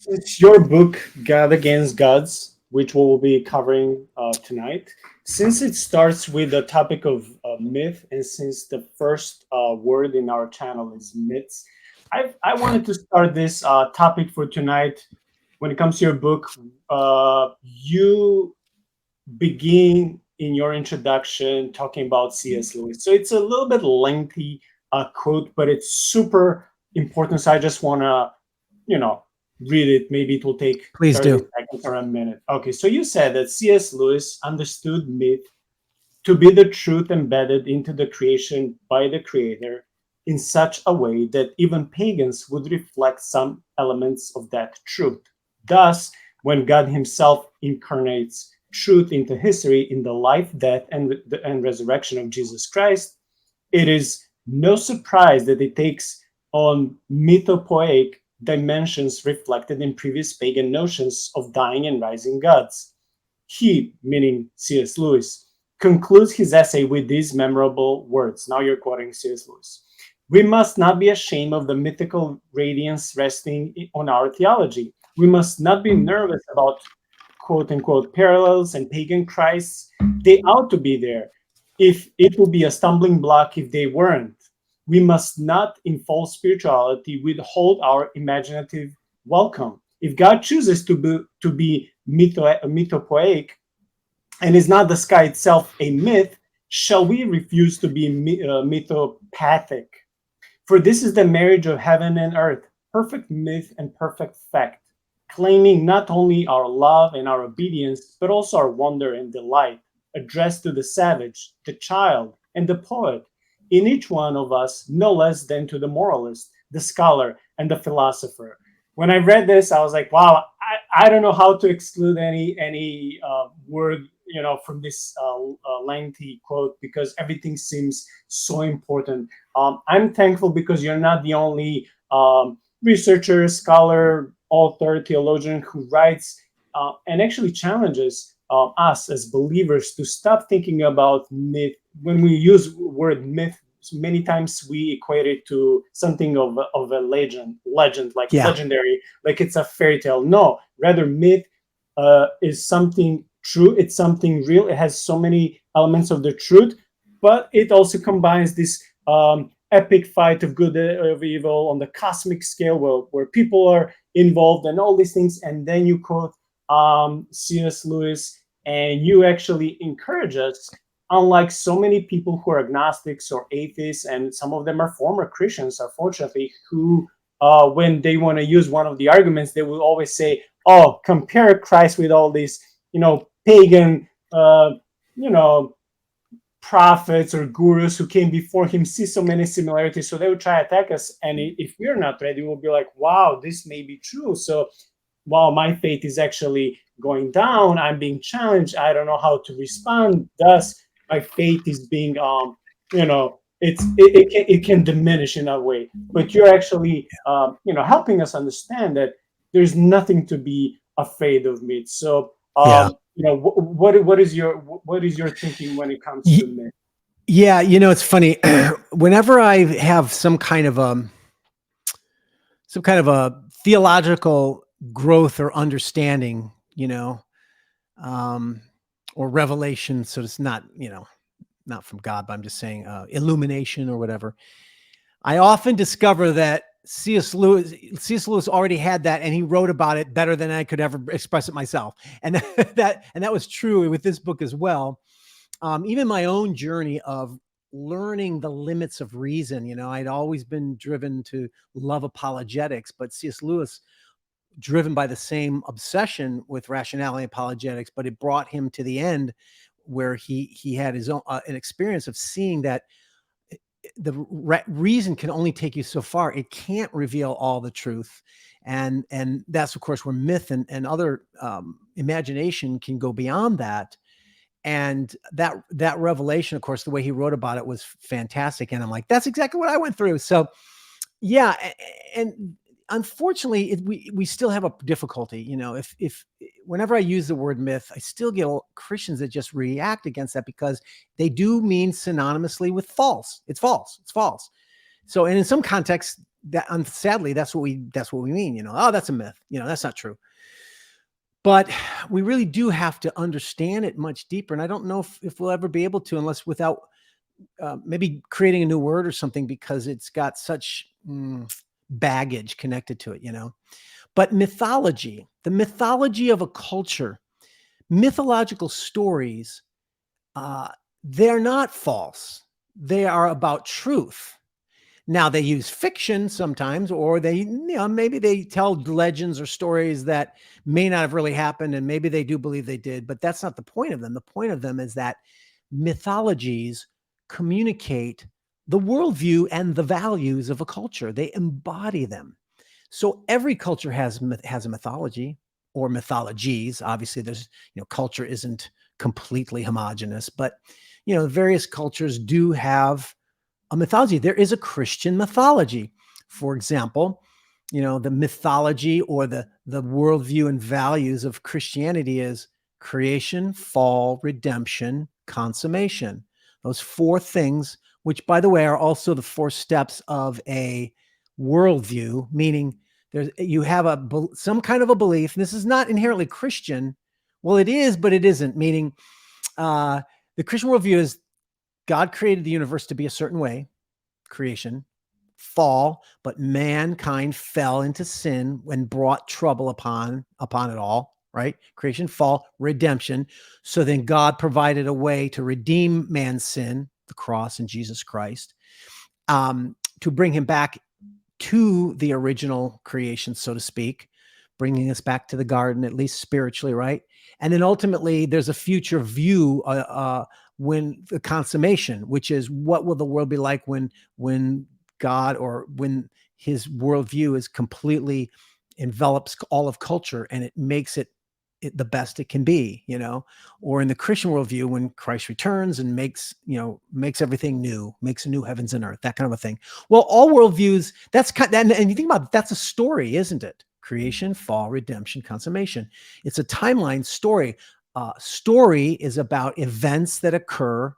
It's your book, God Against Gods, which we will be covering tonight. Since it starts with the topic of myth, and since the first word in our channel is myths, I wanted to start this topic for tonight. When it comes to your book, you begin in your introduction talking about C.S. Lewis. So it's a little bit lengthy quote, but it's super important. So I just want to, you know, read it. Maybe it will take Please 30 do. seconds or a minute. Okay, so you said that C.S. Lewis understood myth to be the truth embedded into the creation by the creator in such a way that even pagans would reflect some elements of that truth. Thus, when God himself incarnates truth into history in the life, death, and resurrection of Jesus Christ, it is no surprise that it takes on mythopoeic dimensions reflected in previous pagan notions of dying and rising gods. He, meaning C.S. Lewis, concludes his essay with these memorable words. Now you're quoting C.S. Lewis. We must not be ashamed of the mythical radiance resting on our theology. We must not be nervous about quote unquote parallels and pagan Christs. They ought to be there. If it would be a stumbling block if they weren't. We must not, in false spirituality, withhold our imaginative welcome. If God chooses to be mythopoeic, and is not the sky itself a myth, shall we refuse to be mythopathic? For this is the marriage of heaven and earth, perfect myth and perfect fact, claiming not only our love and our obedience, but also our wonder and delight, addressed to the savage, the child, and the poet, in each one of us, no less than to the moralist, the scholar, and the philosopher. When I read this, I was like, wow, I don't know how to exclude any word from this lengthy quote because everything seems so important. I'm thankful because you're not the only researcher, scholar, author, theologian who writes and actually challenges us as believers to stop thinking about myth. When we use word myth, many times we equate it to something of a legend like Yeah. legendary, like it's a fairy tale. No, rather myth is something true. It's something real. It has so many elements of the truth, but it also combines this epic fight of good of evil on the cosmic scale where people are involved and all these things. And then you quote C.S. Lewis, and you actually encourage us, unlike so many people who are agnostics or atheists, and some of them are former Christians, unfortunately, who when they want to use one of the arguments, they will always say, oh, compare Christ with all these, pagan, you know, prophets or gurus who came before him, see so many similarities. So they would try to attack us. And if we're not ready, we'll be like, wow, this may be true. So while my faith is actually going down, I'm being challenged. I don't know how to respond. Thus, my faith is being, it can diminish in a way. But you're actually, helping us understand that there's nothing to be afraid of myth. So, Yeah. what is your thinking when it comes to Y- myth? Yeah, it's funny. Whenever I have some kind of a theological growth or understanding, um, or revelation, so it's not, not from God, but I'm just saying illumination or whatever. I often discover that C.S. Lewis already had that, and he wrote about it better than I could ever express it myself. And that was true with this book as well. Even my own journey of learning the limits of reason. I'd always been driven to love apologetics, but C.S. Lewis, driven by the same obsession with rationality and apologetics, but it brought him to the end where he had his own an experience of seeing that reason can only take you so far. It can't reveal all the truth. And that's of course where myth and other imagination can go beyond that. And that revelation, of course, the way he wrote about it was fantastic. And I'm like, that's exactly what I went through. So yeah, and unfortunately, we still have a difficulty. If whenever I use the word myth, I still get Christians that just react against that because they do mean synonymously with false. It's false. It's false. So, and in some contexts, sadly, that's what we mean, oh, that's a myth, that's not true. But we really do have to understand it much deeper. And I don't know if we'll ever be able to, unless without maybe creating a new word or something, because it's got such baggage connected to it. But mythology, the mythology of a culture, mythological stories, they're not false. They are about truth. Now they use fiction sometimes, or maybe they tell legends or stories that may not have really happened, and maybe they do believe they did, but that's not the point of them. The point of them is that mythologies communicate the worldview and the values of a culture. They embody them. So every culture has a mythology or mythologies. Obviously, there's culture isn't completely homogenous, but various cultures do have a mythology. There is a Christian mythology. For example, the mythology or the worldview and values of Christianity is creation, fall, redemption, consummation. Those four things, which by the way are also the four steps of a worldview, meaning you have some kind of a belief. And this is not inherently Christian. Well, it is, but it isn't. Meaning, the Christian worldview is God created the universe to be a certain way, creation, fall, but mankind fell into sin and brought trouble upon it all, right? Creation, fall, redemption. So then God provided a way to redeem man's sin, the cross and Jesus Christ, to bring him back to the original creation, so to speak, bringing us back to the garden, at least spiritually, right? And then ultimately there's a future view when the consummation, which is what will the world be like when God, or when his worldview is completely envelops all of culture and it makes it the best it can be, or in the Christian worldview, when Christ returns and makes everything new, makes a new heavens and earth, that kind of a thing. Well, all worldviews, that's and you think about it, that's a story, isn't it? Creation, fall, redemption, consummation. It's a timeline story. Story is about events that occur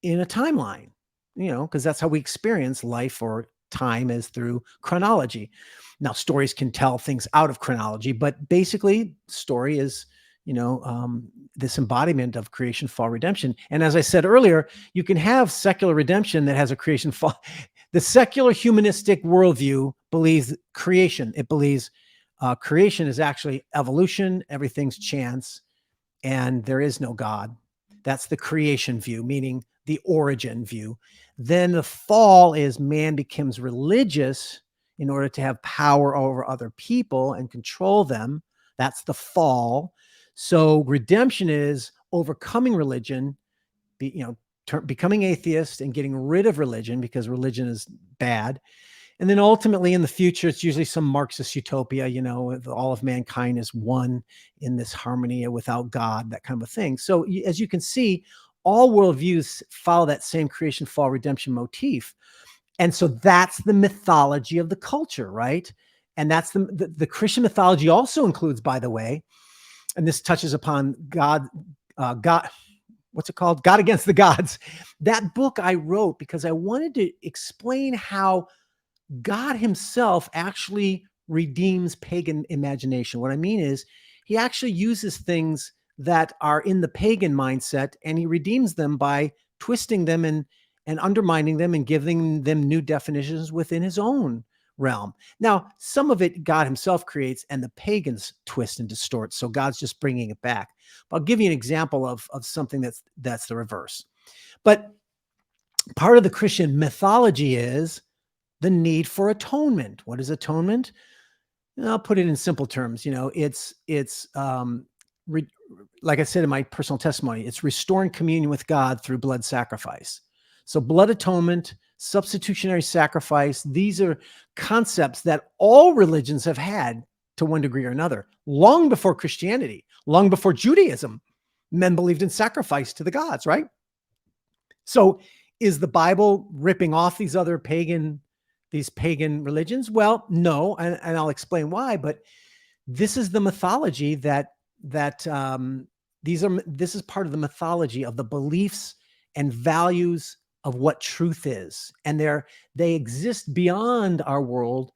in a timeline, because that's how we experience life or time, is through chronology. Now, stories can tell things out of chronology, but basically story is, this embodiment of creation, fall, redemption. And as I said earlier, you can have secular redemption that has a creation, fall. The secular humanistic worldview believes creation. It believes creation is actually evolution. Everything's chance, and there is no God. That's the creation view, meaning the origin view. Then the fall is man becomes religious in order to have power over other people and control them. That's the fall. So redemption is overcoming religion, becoming atheist and getting rid of religion, because religion is bad. And then ultimately in the future, it's usually some Marxist utopia, all of mankind is one in this harmony without God, that kind of a thing. So as you can see, all worldviews follow that same creation, fall, redemption motif. And so that's the mythology of the culture, right? And that's the Christian mythology also includes, by the way, and this touches upon God, what's it called? God Against the Gods. That book I wrote because I wanted to explain how God himself actually redeems pagan imagination. What I mean is, he actually uses things that are in the pagan mindset and he redeems them by twisting them and undermining them and giving them new definitions within his own realm. Now, some of it God himself creates and the pagans twist and distort. So God's just bringing it back. But I'll give you an example of something that's the reverse. But part of the Christian mythology is the need for atonement. What is atonement? I'll put it in simple terms. It's like I said in my personal testimony, it's restoring communion with God through blood sacrifice. So blood atonement, substitutionary sacrifice, these are concepts that all religions have had to one degree or another, long before Christianity, long before Judaism. Men believed in sacrifice to the gods, right? So is the Bible ripping off these pagan religions? Well, no, and I'll explain why. But this is the mythology this is part of the mythology of the beliefs and values of what truth is, and they exist beyond our world,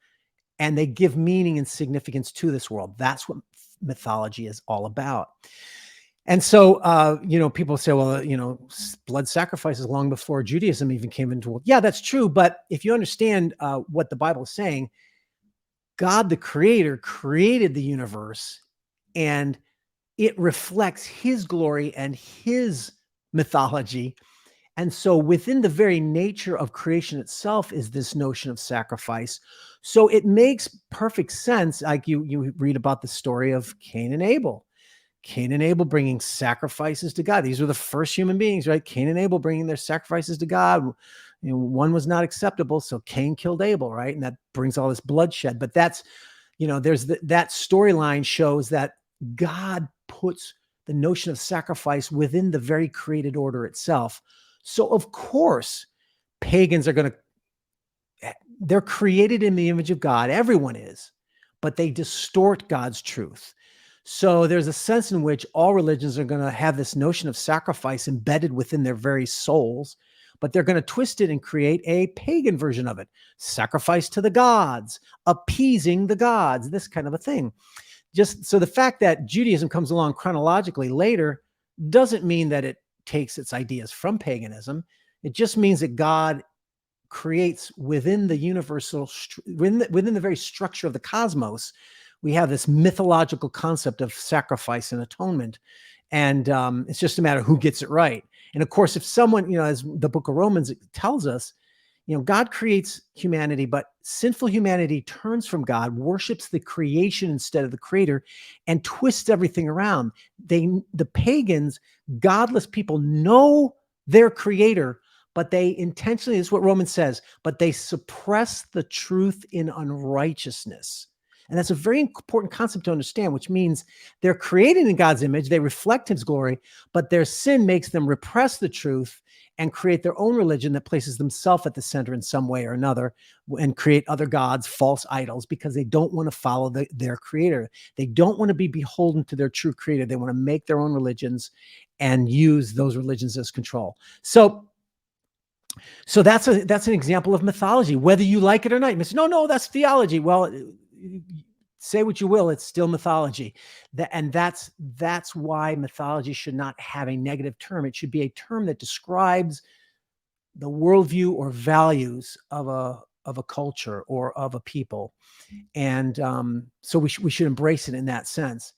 and they give meaning and significance to this world. That's what mythology is all about. And so, people say, well, blood sacrifices long before Judaism even came into the world. Yeah, that's true. But if you understand what the Bible is saying, God, the creator, created the universe, and it reflects his glory and his mythology. And so within the very nature of creation itself is this notion of sacrifice. So it makes perfect sense. Like you read about the story of Cain and Abel. Cain and Abel bringing sacrifices to God. These were the first human beings, right? Cain and Abel bringing their sacrifices to God. One was not acceptable, so Cain killed Abel, right? And that brings all this bloodshed. But that's, there's that storyline shows that God puts the notion of sacrifice within the very created order itself. So of course, pagans are they're created in the image of God. Everyone is, but they distort God's truth. So there's a sense in which all religions are going to have this notion of sacrifice embedded within their very souls, but they're going to twist it and create a pagan version of it. Sacrifice to the gods, appeasing the gods, this kind of a thing. Just so the fact that Judaism comes along chronologically later doesn't mean that it takes its ideas from paganism. It just means that God creates within the universal, within the very structure of the cosmos, we have this mythological concept of sacrifice and atonement. And it's just a matter of who gets it right. And of course, if someone, as the book of Romans tells us, God creates humanity, but sinful humanity turns from God, worships the creation instead of the creator, and twists everything around. The pagans, godless people know their creator, but they intentionally, this is what Romans says, but they suppress the truth in unrighteousness. And that's a very important concept to understand, which means they're created in God's image, they reflect his glory, but their sin makes them repress the truth and create their own religion that places themselves at the center in some way or another, and create other gods, false idols, because they don't want to follow their creator. They don't want to be beholden to their true creator. They want to make their own religions and use those religions as control. So that's an example of mythology, whether you like it or not. You say, no, that's theology. Well, say what you will, it's still mythology. That's why mythology should not have a negative term. It should be a term that describes the worldview or values of a culture or of a people. And so we should embrace it in that sense.